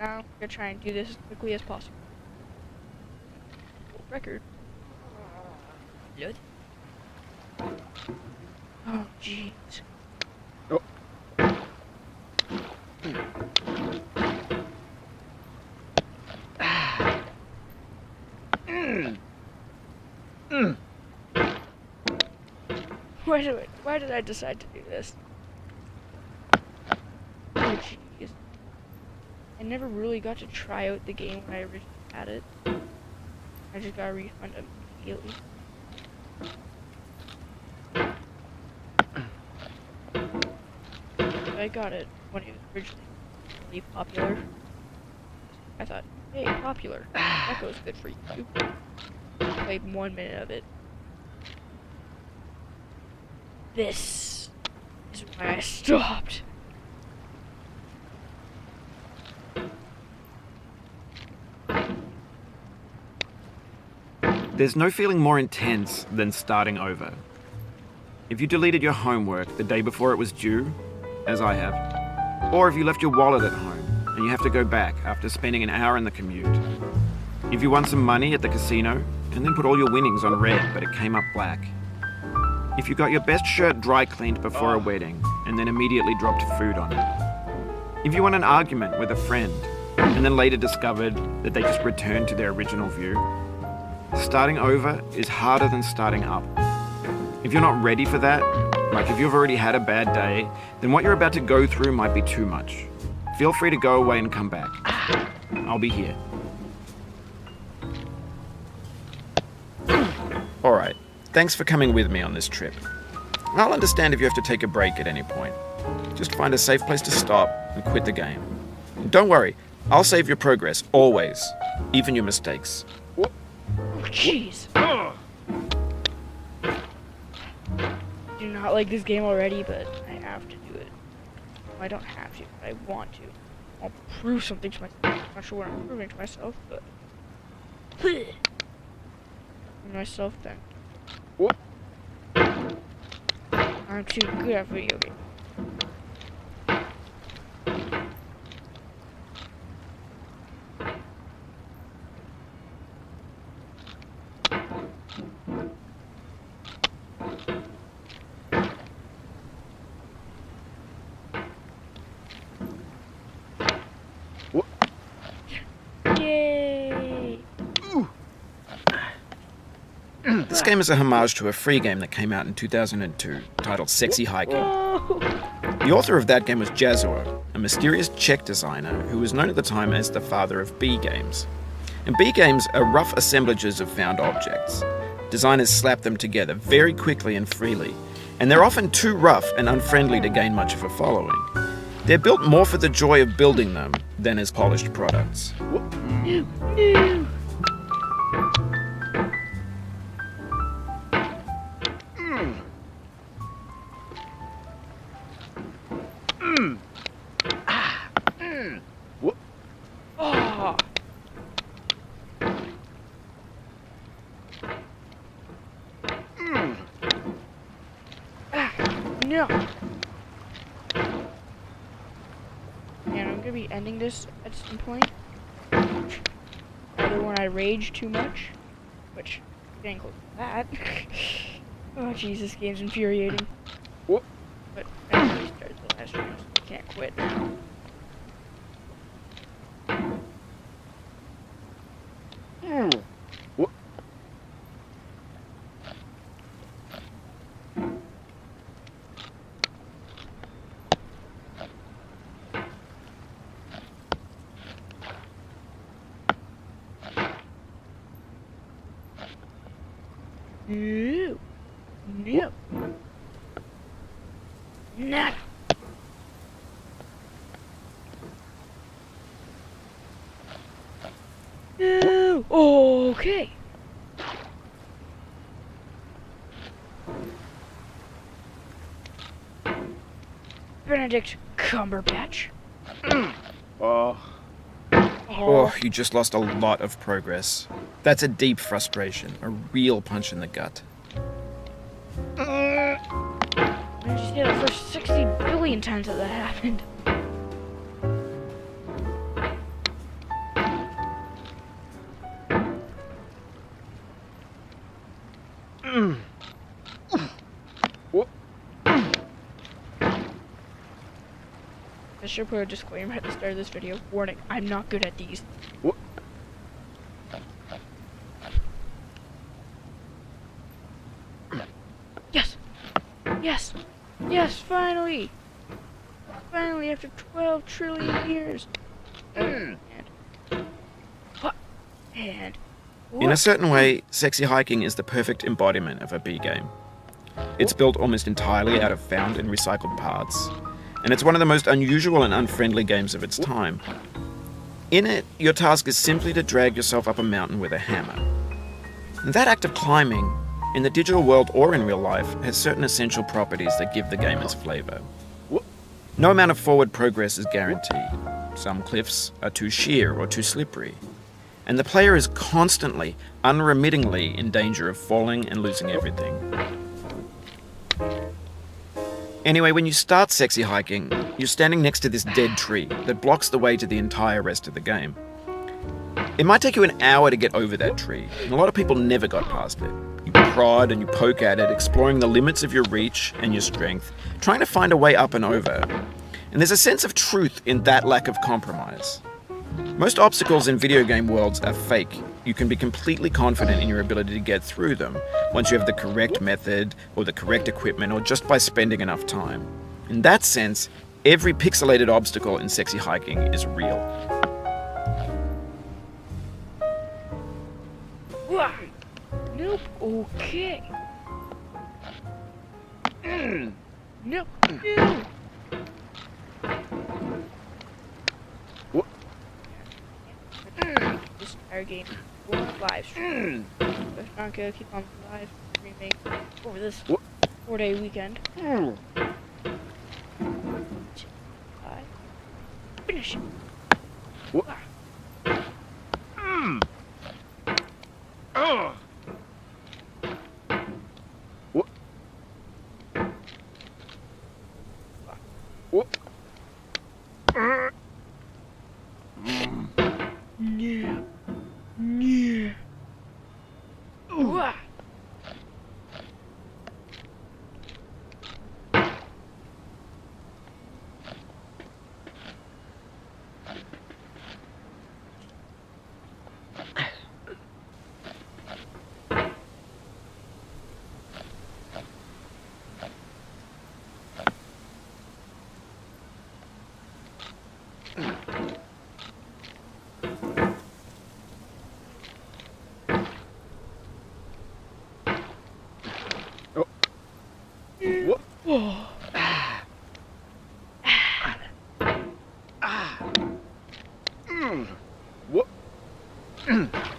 now I'm gonna try and do this as quickly as possible. Record. Load. Oh, jeez. Oh. Why did I decide to do this? Oh, jeez. I never really got to try out the game when I originally had it. I just got a refund immediately. I got it when it was originally really popular. I thought, hey, popular. That goes good for you. Played 1 minute of it. This is why I stopped. There's no feeling more intense than starting over. If you deleted your homework the day before it was due, as I have, or if you left your wallet at home and you have to go back after spending an hour in the commute. If you won some money at the casino and then put all your winnings on red but it came up black. If you got your best shirt dry cleaned before a wedding and then immediately dropped food on it. If you won an argument with a friend and then later discovered that they just returned to their original view. Starting over is harder than starting up. If you're not ready for that, like if you've already had a bad day, then what you're about to go through might be too much. Feel free to go away and come back. I'll be here. Alright, thanks for coming with me on this trip. I'll understand if you have to take a break at any point. Just find a safe place to stop and quit the game. And don't worry, I'll save your progress, always. Even your mistakes. Oh, jeez. I do not like this game already, but I have to do it. Well, I don't have to, but I want to. I'll prove something to myself. I'm not sure what I'm proving to myself, but... myself then. I'm too good at video games. Yay! This game is a homage to a free game that came out in 2002, titled Sexy Hiking. The author of that game was Jazor, a mysterious Czech designer who was known at the time as the father of B games. And B games are rough assemblages of found objects. Designers slap them together very quickly and freely, and they're often too rough and unfriendly to gain much of a following. They're built more for the joy of building them than as polished products. No. Oh. No. Man, I'm gonna be ending this at some point. Either when I rage too much, which getting close to that. Oh jeez, this game's infuriating. Whoop. But I already started the last stream, so I can't quit now. No. No. No. No. Okay. Benedict Cumberbatch. Oh, you just lost a lot of progress. That's a deep frustration, a real punch in the gut. I just did it for 60 billion times that happened. should put a disclaimer at the start of this video. Warning, I'm not good at these. What? Yes! Yes! Yes, finally! Finally, after 12 trillion years. And what? And what? In a certain way, Sexy Hiking is the perfect embodiment of a B game. It's built almost entirely out of found and recycled parts, and it's one of the most unusual and unfriendly games of its time. In it, your task is simply to drag yourself up a mountain with a hammer. And that act of climbing, in the digital world or in real life, has certain essential properties that give the game its flavor. No amount of forward progress is guaranteed. Some cliffs are too sheer or too slippery, and the player is constantly, unremittingly in danger of falling and losing everything. Anyway, when you start Sexy Hiking, you're standing next to this dead tree that blocks the way to the entire rest of the game. It might take you an hour to get over that tree, and a lot of people never got past it. You prod and you poke at it, exploring the limits of your reach and your strength, trying to find a way up and over. And there's a sense of truth in that lack of compromise. Most obstacles in video game worlds are fake. You can be completely confident in your ability to get through them once you have the correct method or the correct equipment or just by spending enough time. In that sense, every pixelated obstacle in Sexy Hiking is real. Wah! Nope. Okay. Nope. No. What? This entire game will live stream. If not gonna keep on live streaming over this 4-day weekend. Finish it. What? What? What? Yeah. Yeah. Wah! What? Oh. What? What? No.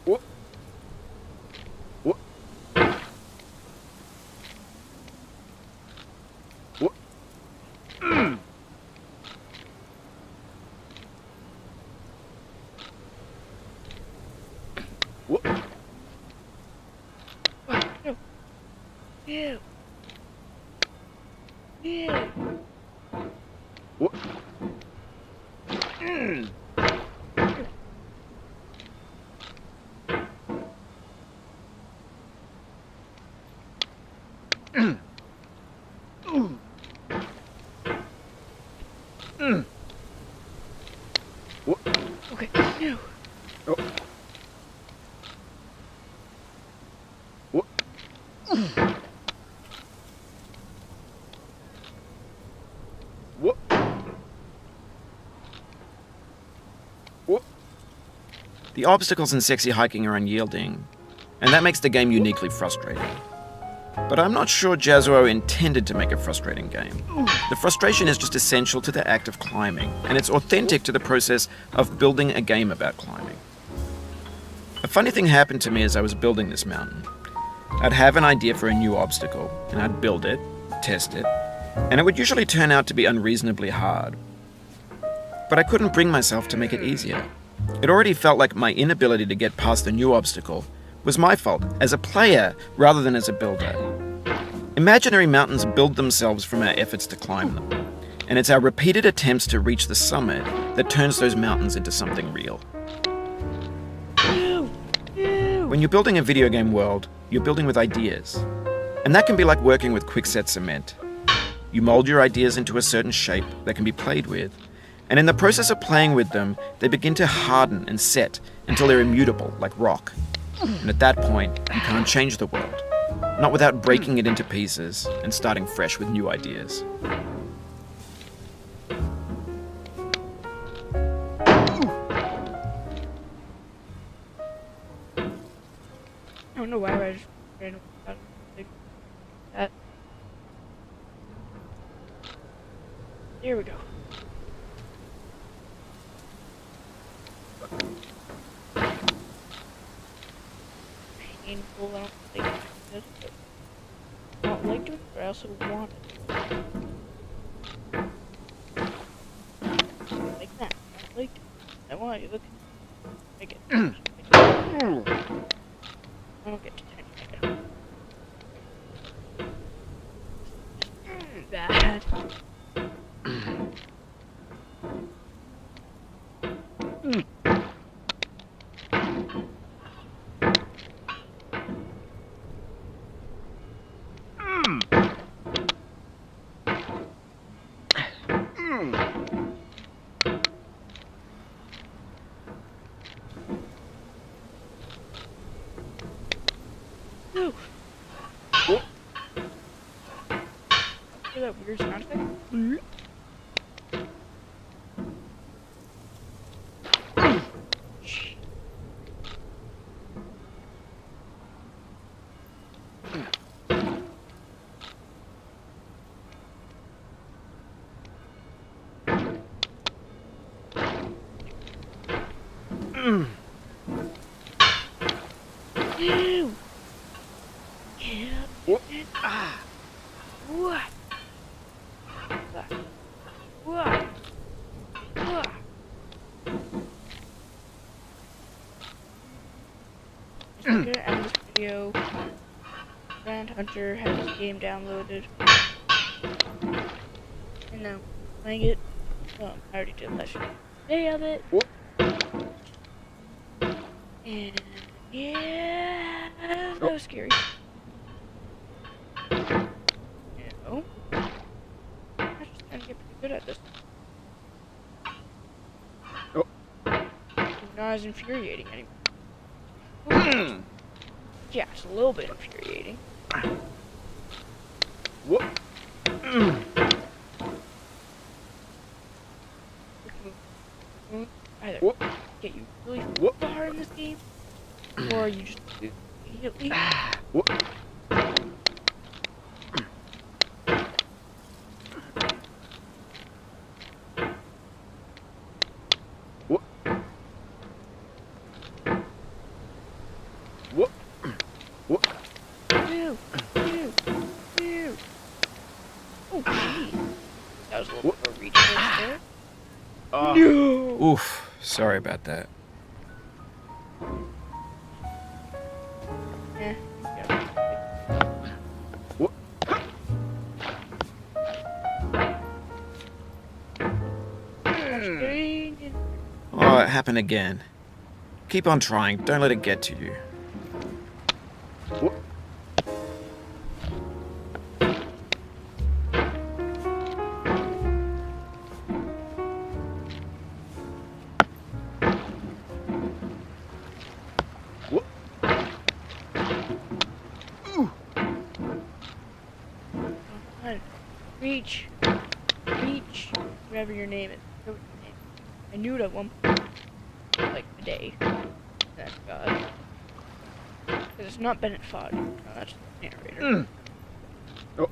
What? What? What? What? No. Ew. Ew. What? What? Okay. No. Oh. What? What? What? The obstacles in Sexy Hiking are unyielding, and that makes the game uniquely frustrating. But I'm not sure Jazuo intended to make a frustrating game. The frustration is just essential to the act of climbing, and it's authentic to the process of building a game about climbing. A funny thing happened to me as I was building this mountain. I'd have an idea for a new obstacle, and I'd build it, test it, and it would usually turn out to be unreasonably hard. But I couldn't bring myself to make it easier. It already felt like my inability to get past the new obstacle was my fault as a player rather than as a builder. Imaginary mountains build themselves from our efforts to climb them, and it's our repeated attempts to reach the summit that turns those mountains into something real. When you're building a video game world, you're building with ideas. And that can be like working with quickset cement. You mold your ideas into a certain shape that can be played with, and in the process of playing with them, they begin to harden and set until they're immutable, like rock. And at that point, you can't change the world, not without breaking it into pieces and starting fresh with new ideas. I don't know why I just randomly thought of like that. There we go. Painful, I don't think I did it, but I don't like it, but I also want it. Like that. I like it. I want you. Look. I get it. I don't get to 10 yet. Bad. No. Hear that weird sound effect? Ew. Yeah. What? What? What? I'm gonna end this video. Grand Hunter has this game downloaded. And now playing it. I already did last day of it. And yeah, that was scary. No. I'm just trying to get pretty good at this. It's not as infuriating anymore. Yeah, it's a little bit infuriating. Either get you really far in this game, or you just do immediately. Ew, ew, ew. Oh, geez. That was a little bit of a reach there. No! Oof, sorry about that. Yeah. Oh, it happened again. Keep on trying, don't let it get to you. Reach, whatever your name is. I knew it at one point, like a day. Thank God. Because it's not Bennett Foddy. No, that's the narrator. Oh,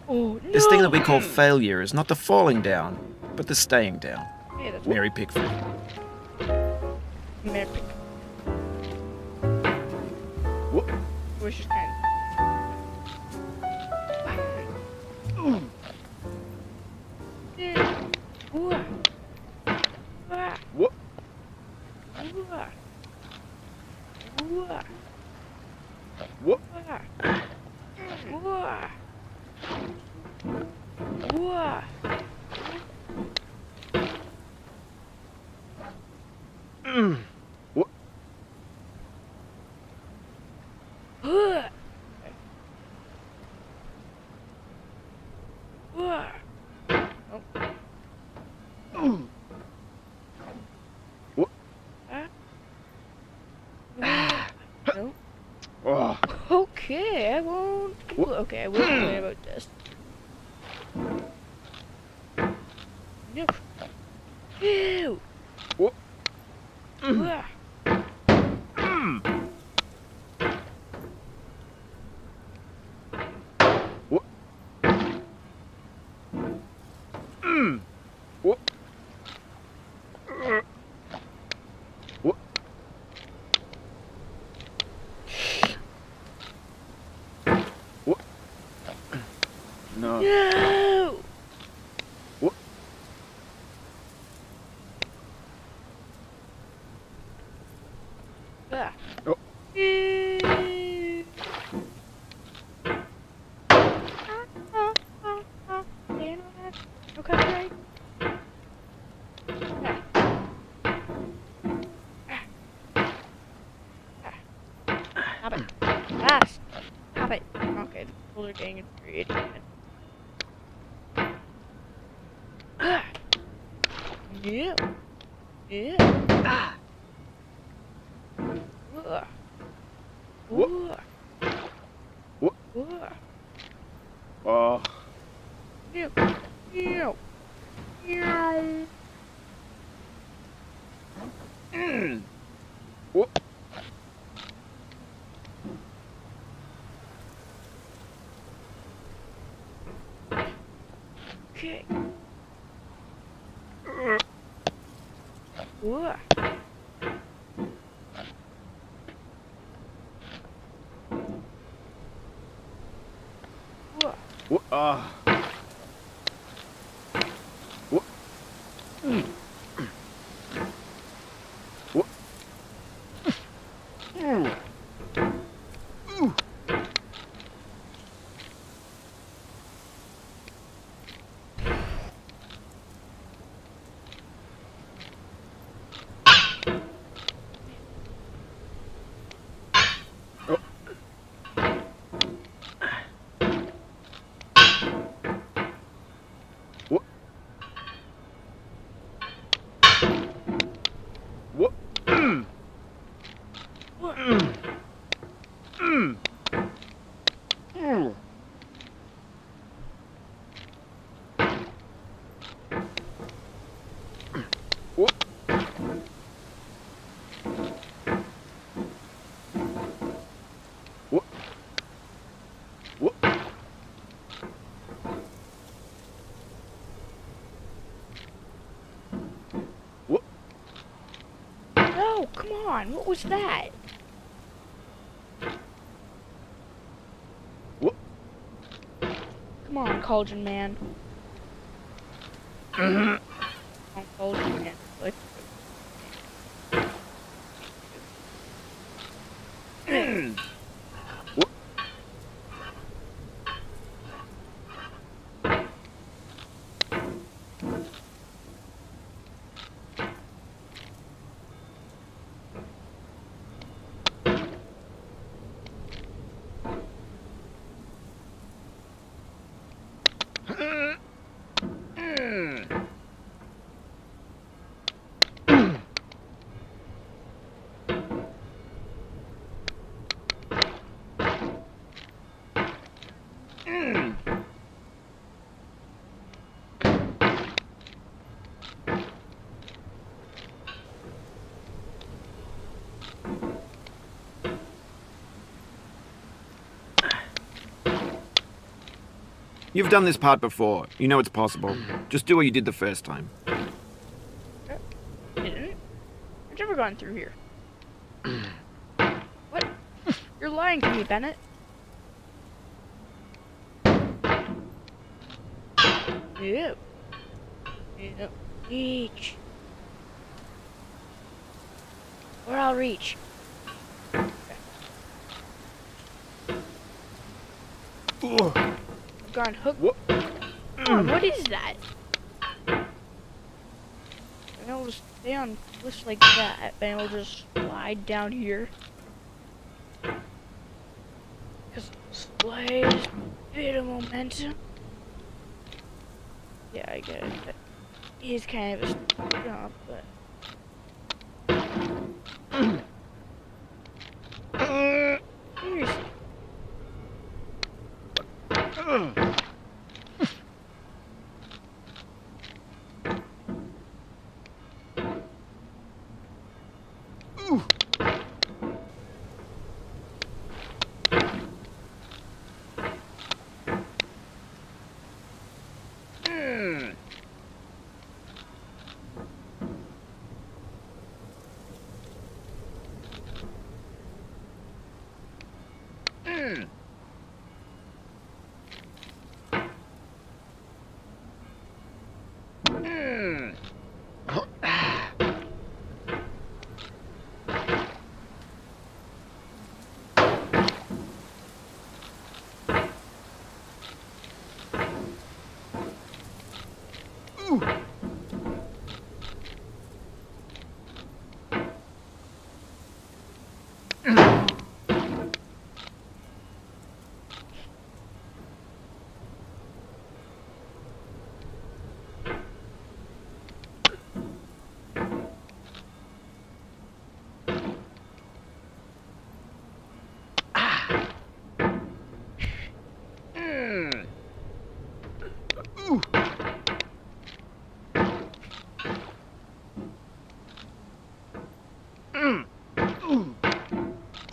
no! This thing that we call failure is not the falling down, but the staying down. Hey, that's Mary Pickford. Mary Pickford. Which is kind of... What? What? No. Oh. Okay, I won't. Okay, I will complain about this. No. Ew. What? Ugh. What? What? What? What? No. No. What? Ah. Oh. Ew. No copyright. Ah. Stop it. Ah, stop it. Okay, the people are getting infuriated. Ah. Yeah. Yeah. Ah. Ugh. What? Ugh. What? Ugh. Oh. Ew. Ew. Ew. What? Okay. Ugh. Ugh. What? Ah. What? What? What? What? Ugh. What? What? What? What? No, come on. What was that? What? Come on, Cauldron Man. Come on, Cauldron Man. Like, What? You've done this part before. You know it's possible. Just do what you did the first time. didn't. I've never gone through here. What? You're lying to me, Bennett. Ew. Ew. Reach. Or I'll reach. Ugh. I've gone hook. What? Come on, what is that? Being able to stay on cliffs like that, being able to just slide down here. Because slide is a bit of momentum. Yeah, I get it. That is kind of a jump, but. Seriously. Ugh.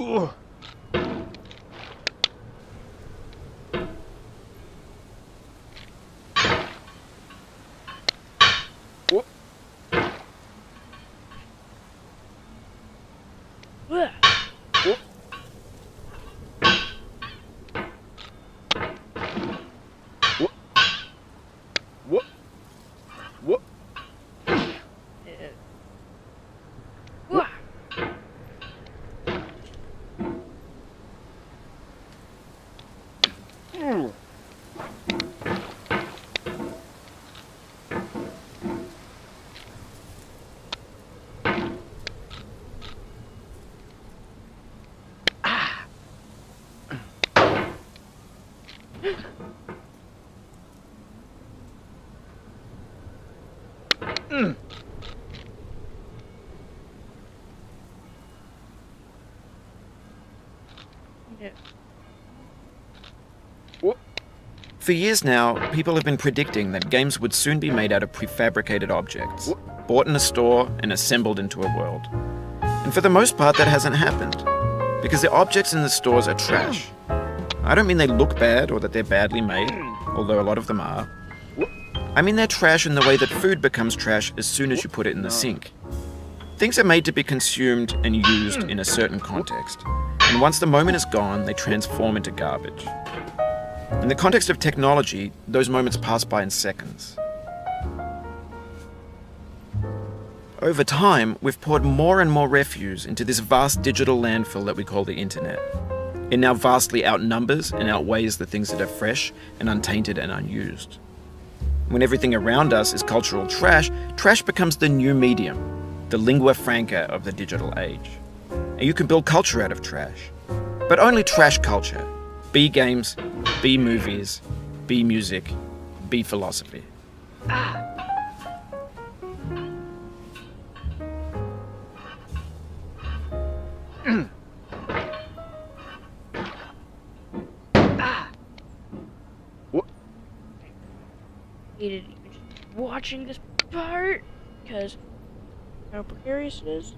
Ugh. Yeah. For years now, people have been predicting that games would soon be made out of prefabricated objects, bought in a store and assembled into a world. And for the most part, that hasn't happened, because the objects in the stores are trash. I don't mean they look bad or that they're badly made, although a lot of them are. I mean they're trash in the way that food becomes trash as soon as you put it in the sink. Things are made to be consumed and used in a certain context, and once the moment is gone, they transform into garbage. In the context of technology, those moments pass by in seconds. Over time, we've poured more and more refuse into this vast digital landfill that we call the internet. It now vastly outnumbers and outweighs the things that are fresh and untainted and unused. When everything around us is cultural trash, trash becomes the new medium, the lingua franca of the digital age. And you can build culture out of trash. But only trash culture. B games, B movies, B music, B philosophy. Hated even just watching this part because how precarious it is.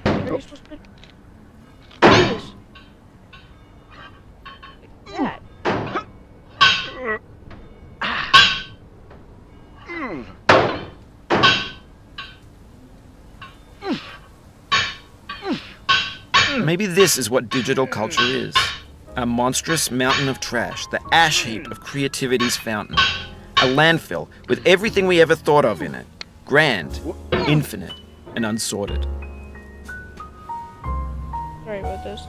Are you supposed to do this? Like that. Maybe this is what digital culture is. A monstrous mountain of trash, the ash heap of creativity's fountain. A landfill with everything we ever thought of in it. Grand, infinite, and unsorted. Sorry about this.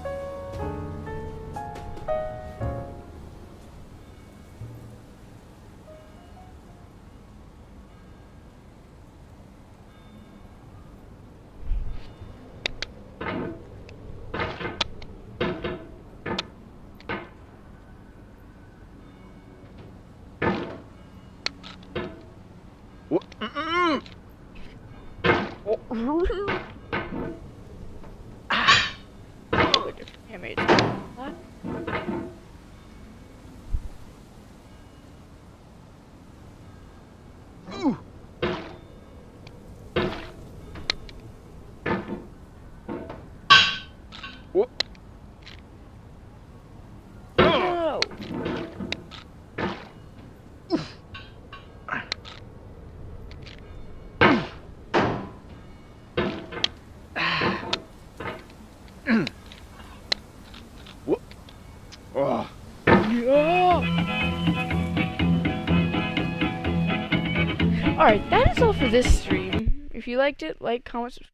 No. Oh. Alright, that is all for this stream. If you liked it, like, comment, subscribe.